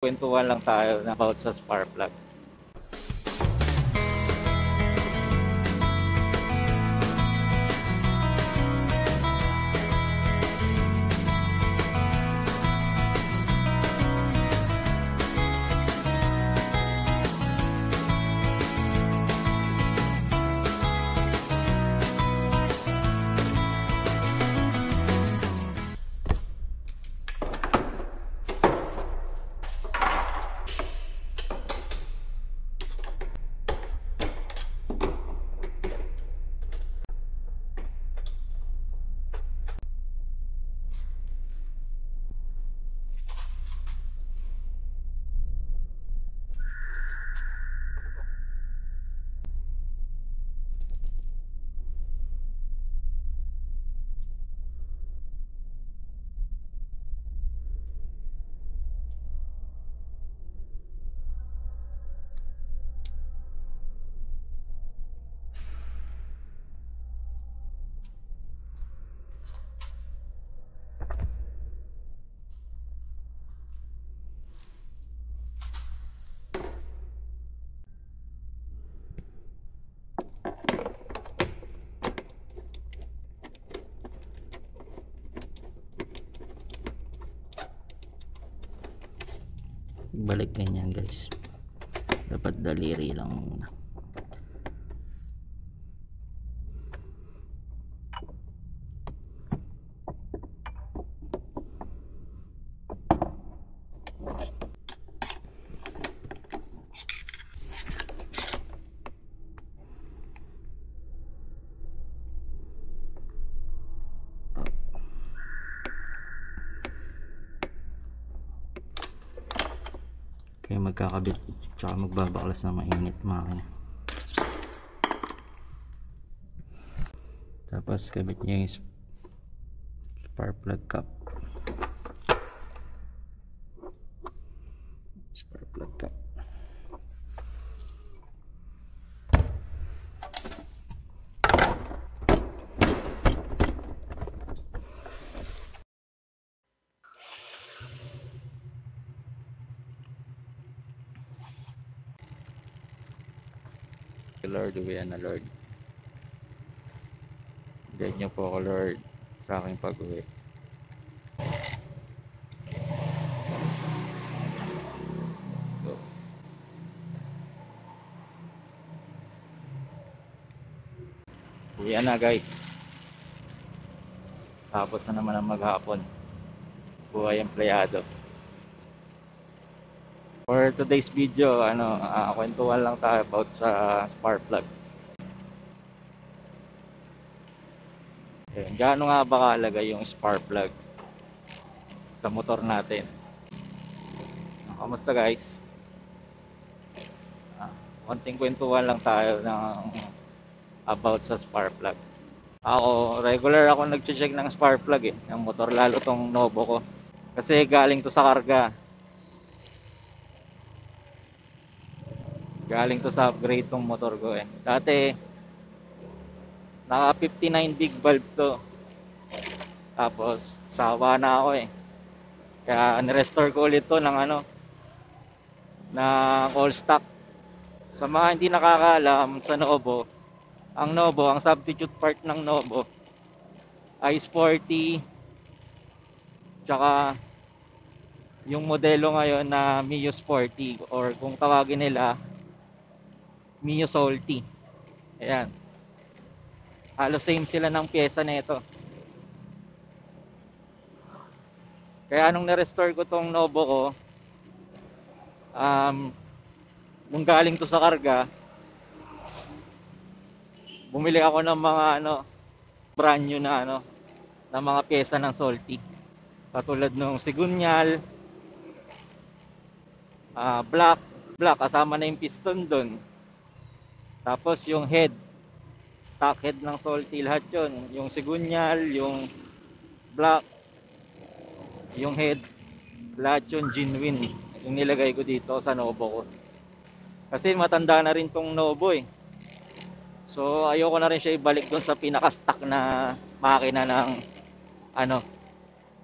Kwentuhan lang tayo about sa spark plug. Balik ganyan guys, dapat daliri lang muna. Kaya magkakabit tsaka magbabaklas na mainit makina. Tapos kabit niya yung spark plug cap. Spark plug cap. Lord, uwian na Lord. Guide niyo po ako Lord sa aking pag-uwi. Let's go. Uwian na guys. Tapos na naman ang maghapon. Buhay empleyado. For today's video, kwentuhan lang tayo about sa spark plug. Gaano nga ba kahalaga yung spark plug sa motor natin? Kamusta guys? Konting kwentuhan lang tayo about sa spark plug. Ako, regular ako nag-check ng spark plug ng motor, lalo tong Novo ko. Kasi galing to sa karga. Galing to sa upgrade tong motor ko Dati, naka 59 big valve to. Tapos, sawa na ako Kaya, nirestore ko ulit to ng all stock. Sa mga hindi nakakaalam sa Novo, ang substitute part ng Novo ay sporty, tsaka yung modelo ngayon na Mio Sporty, or kung tawagin nila Mio Salty. Ayan, halos same sila ng pyesa nito. Kaya nung na-restore ko tong Novo ko, nung galing to sa karga, bumili ako ng mga brand new na na mga pyesa ng Salty. Katulad nung sigunyal, black kasama na yung piston doon. Tapos yung head, stock head ng Salty, lahat yun. Yung sigunyal, yung black, yung head, lahat yun genuine. Yung nilagay ko dito sa Novo ko. Kasi matanda na rin tong Novo So ayoko na rin siya ibalik doon sa pinaka-stock na makina ng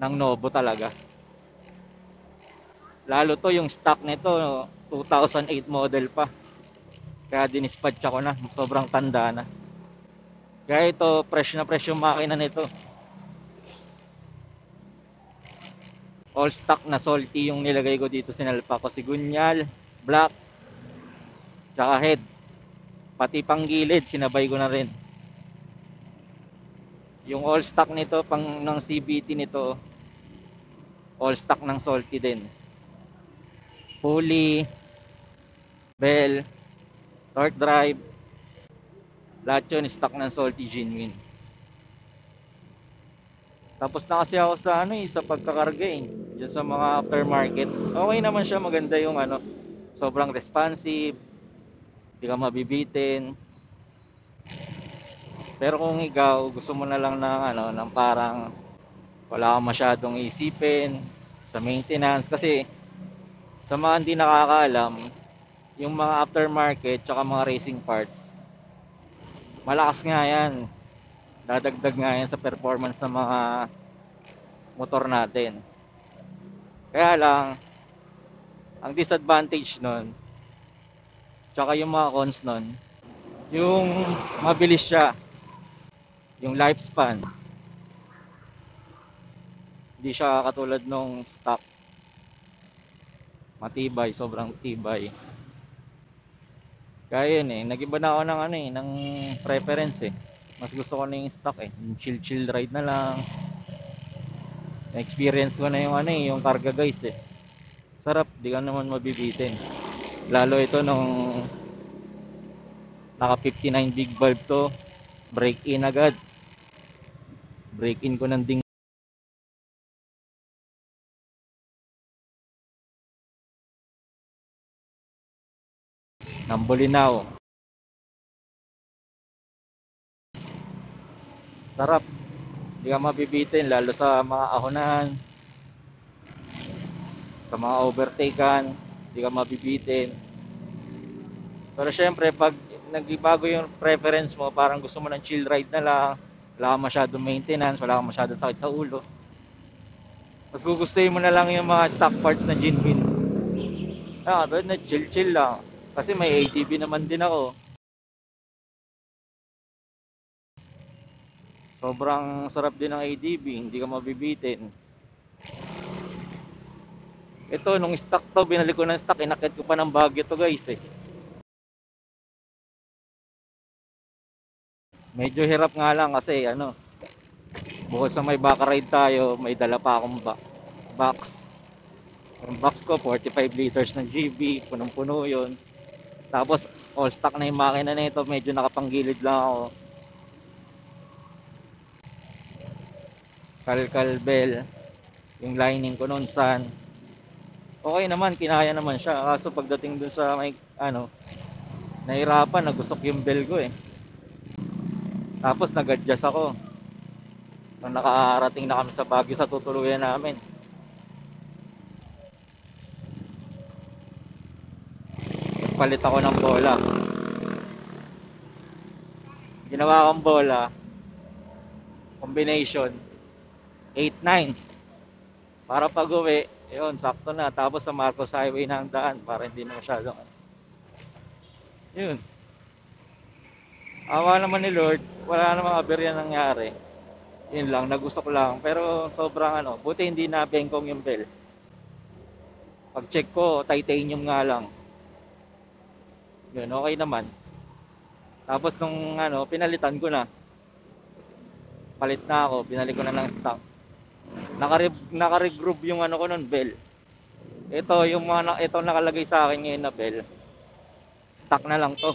ng Novo talaga. Lalo to yung stock nito, 2008 model pa. Kaya dinispatch ako na, sobrang tanda na. Kaya ito, fresh na fresh yung makina nito. All stock na salty yung nilagay ko dito, sinalpa ko sigunyal, black, tsaka head. Pati pang gilid, sinabay ko na rin. Yung all stock nito, pang ng CVT nito, all stock ng salty din. Pulley, bell, torque drive, lahat yun stock ng salty genuine. Tapos na kasi ako sa sa pagkakarga Diyan sa mga aftermarket. Okay naman siya, maganda yung sobrang responsive, hindi ka mabibitin. Pero kung ikaw gusto mo na lang ng ng parang wala kang masyadong isipin sa maintenance, kasi sa mga hindi nakakaalam, yung mga aftermarket tsaka mga racing parts, malakas nga yan. Dadagdag nga yan sa performance ng mga motor natin. Kaya lang, ang disadvantage nun, tsaka yung mga cons nun, yung mabilis siya, yung lifespan. Hindi siya katulad nung stock. Matibay, sobrang tibay. Kaya yun nag-iba na ako ng ng preference Mas gusto ko na yung stock yung chill ride na lang. Na-experience ko na yung yung karga guys Sarap, di ka naman mabibitin. Lalo ito nung naka 59 big valve to, break in agad. Break in ko ng ding. Ng Bolinao. Sarap. Di ka mabibitin lalo sa mga ahonan, sa mga overtaken, di ka mabibitin. Pero syempre pag nagbago yung preference mo, parang gusto mo ng chill ride na lang, wala kang masyadong maintenance, wala kang masyadong sakit sa ulo, mas gugustuhin mo na lang yung mga stock parts na genuine. Doon na chill lang. Kasi may ATV naman din ako. Sobrang sarap din ng ATV, hindi ka mabibitin. Ito, nung stock to, binalik ko ng stock, inakit ko pa ng Baguio to guys Medyo hirap nga lang kasi bukod sa may back ride tayo, may dala pa akong box. Yung box ko, 45 liters ng GB, punong-puno yun. Tapos, all stock na yung makina na ito, medyo nakapanggilid lang ako. Kalkal bell, yung lining ko noon san. Okay naman, kinaya naman siya. Kaso pagdating dun sa may, nahirapan, nagusok yung bell ko Tapos nag-adjust ako. Nung nakarating na kami sa Baguio sa tutuluyan namin. Palit ako ng bola. Ginawa kong bola, combination, 8-9. Para pag uwi, yun, sakto na. Tapos sa Marcos Highway na ang daan para hindi na masyadong. Yun. Awa naman ni Lord, wala namang aberya nangyari. Yun lang, nagusok lang. Pero sobrang buti hindi na bengkong yung bell. Pag check ko, titanium nga lang. Yun, okay naman. Tapos nung pinalitan ko na. Palit na ako, binalik ko na ng stock. Naka-regroove yung ko nun, bell. Ito, yung ito nakalagay sa akin ngayon na bell. Stock na lang to.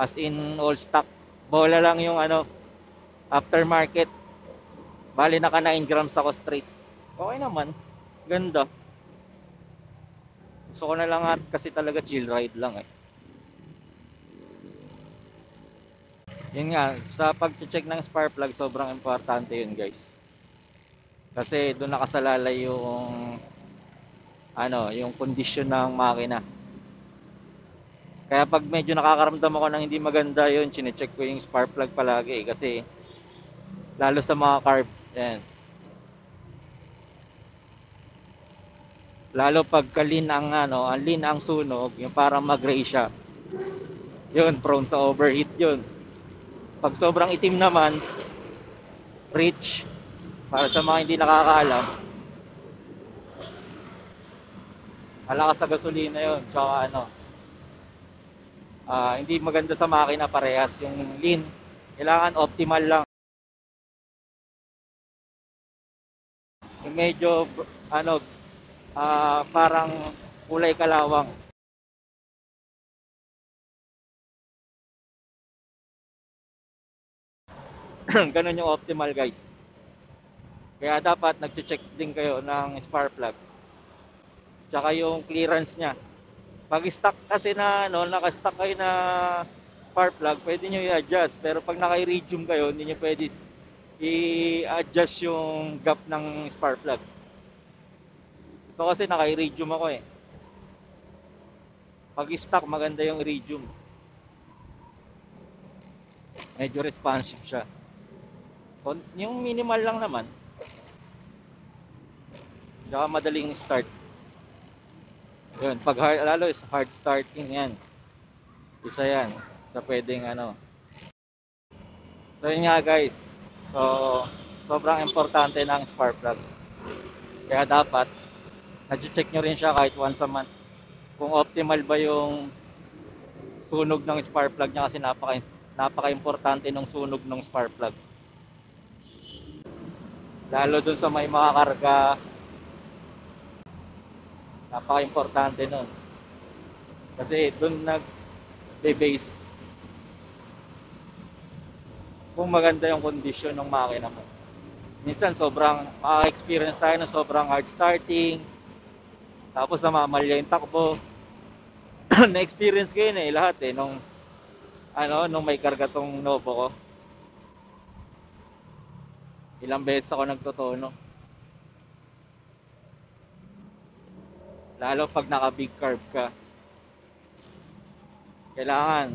As in all stock. Bola lang yung aftermarket. Bali naka 9 grams ako straight. Okay naman. Ganda. Gusto ko na lang kasi talaga chill ride lang Yun nga, sa pag-check ng spark plug, sobrang importante yun guys. Kasi doon nakasalalay yung yung kondisyon ng makina. Kaya pag medyo nakakaramdam ako ng hindi maganda yun, chine-check ko yung spark plug palagi kasi lalo sa mga carb, yan. Lalo pagka lean ang ano, ang lean ang sunog, yung parang mag-gray siya. Yun, prone sa overheat yun. Pag sobrang itim naman, rich, para sa mga hindi nakakaalam, malakas sa gasolina yun. Tsaka ano, hindi maganda sa makina parehas. Yung lean, kailangan optimal lang. Yung medyo, ano, parang kulay kalawang. Ganun yung optimal, guys. Kaya dapat nag-check din kayo ng spark plug. Tsaka yung clearance niya. Pag stock kasi na, ano, naka-stock kayo na spark plug, pwede nyo i-adjust. Pero pag naka-iridium kayo, hindi nyo pwede i-adjust yung gap ng spark plug. Ito kasi naka-iridium ako eh. Pag stock, maganda yung iridium. Medyo responsive siya. Yung minimal lang naman. Tsaka madaling start. Yun, pag hard, lalo is hard starting yan. Isa yan sa pwedeng ano. So yun nga guys. So sobrang importante ng spark plug. Kaya dapat nag-check nyo rin siya kahit once a month. Kung optimal ba yung sunog ng spark plug niya kasi napaka-importante ng sunog ng spark plug. Lalo dun sa may mga karga, napaka-importante nun. Kasi dun nag-base kung maganda yung kondisyon ng makina mo. Minsan sobrang maka-experience tayo ng sobrang hard starting, tapos namamalya yung takbo. Na-experience ko yun eh, lahat eh, nung may karga tong Novo ko. Ilang beses ako nagtotono. Lalo pag naka-big carb ka. Kailangan,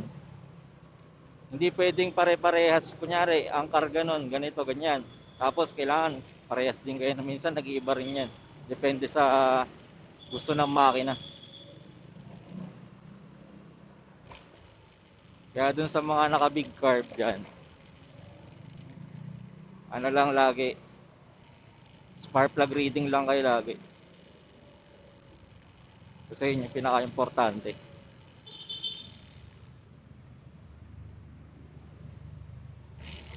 hindi pwedeng pare-parehas. Kunyari, ang karga nun, ganito, ganyan. Tapos kailangan, parehas din kayo na minsan nag-iiba rin yan. Depende sa gusto ng makina. Kaya dun sa mga naka-big carb dyan, ano lang lagi, spark plug reading lang kayo lagi. Kasi yun yung pinaka-importante.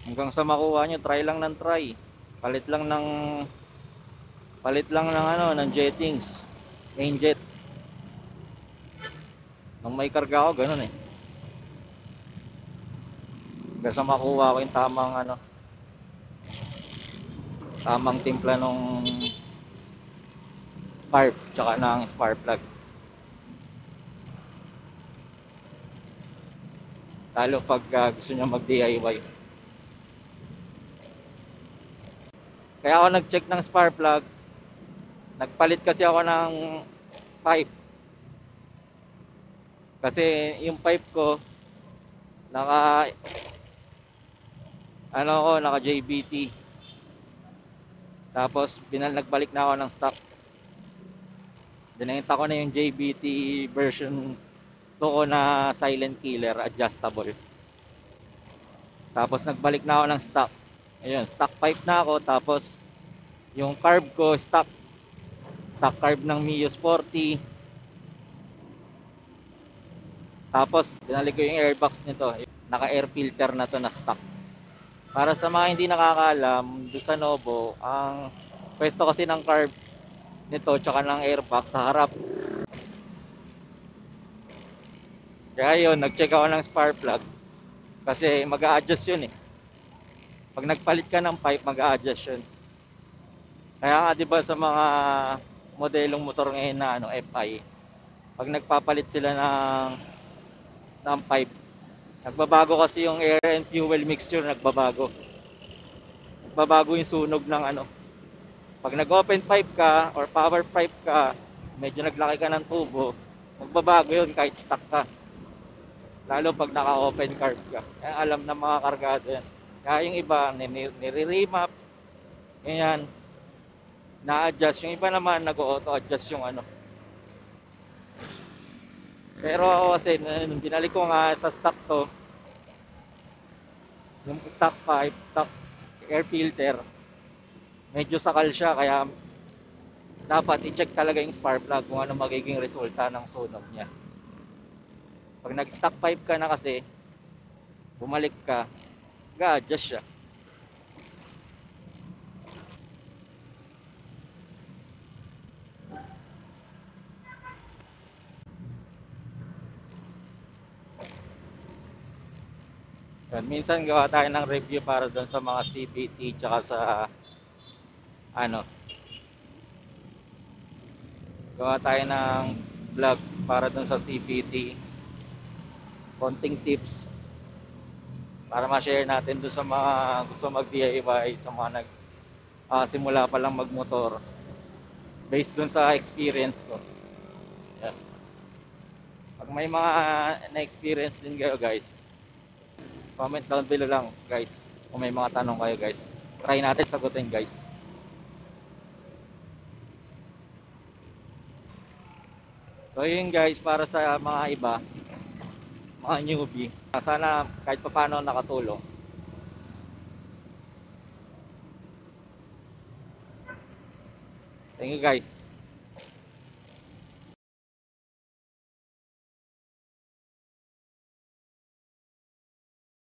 Hanggang sa makuha nyo, try lang ng try. Palit lang ng ano, ng jettings. Main jet. Nung may karga ako, ganun eh. Hanggang sa makuha ko yung tamang ano, tamang timpla nung carb tsaka ng spark plug. Lalo pag gusto nyo mag DIY. Kaya ako nag-check ng spark plug. Nagpalit kasi ako ng pipe. Kasi yung pipe ko naka naka JBT. Tapos nagbalik na ako ng stock. Dinenta ko na yung JBT version 2 ko na silent killer adjustable. Tapos nagbalik na ako ng stock. Ayun, stock pipe na ako. Tapos yung carb ko stock carb ng Mio Sporty. Tapos binalik ko yung airbox nito. Naka air filter na to na stock. Para sa mga hindi nakakaalam, doon sa Novo, ang pwesto kasi ng carb nito tsaka ng airbox sa harap. Kaya yun, nag-check ako ng spark plug kasi mag-a-adjust yun eh. Pag nagpalit ka ng pipe, mag-a-adjust yun. Kaya nga 'di ba sa mga modelong motor ngayon na ano, FI, pag nagpapalit sila ng pipe, nagbabago kasi yung air and fuel mixture, nagbabago. Nagbabago yung sunog ng ano. Pag nag-open pipe ka or power pipe ka, medyo naglaki ka ng tubo, magbabago yun kahit stock ka. Lalo pag naka-open carb ka. Kaya alam ng mga kargado yan. Kaya yung iba, nire-remap, ganyan. na-adjust. Yung iba naman nag-auto-adjust yung ano. Pero ako kasi, nung binalik ko nga sa stock to, yung stock pipe, stock air filter, medyo sakal siya kaya dapat i-check talaga yung spark plug kung ano magiging resulta ng sunog niya. Pag nag-stock pipe ka na kasi, bumalik ka, ga-adjust siya. Yan, minsan gawa tayo ng review para doon sa mga CVT tsaka sa ano, gawa tayo ng vlog para doon sa CVT, konting tips para ma-share natin doon sa mga gusto mag-DIY, sa mga simula pa lang magmotor based doon sa experience ko. Yan. Pag may mga na-experience din kayo guys, comment down below lang guys kung may mga tanong kayo guys. Try natin sagutin guys. So yun guys, para sa mga iba, mga newbie, sana kahit pa paano nakatulong. Thank you guys.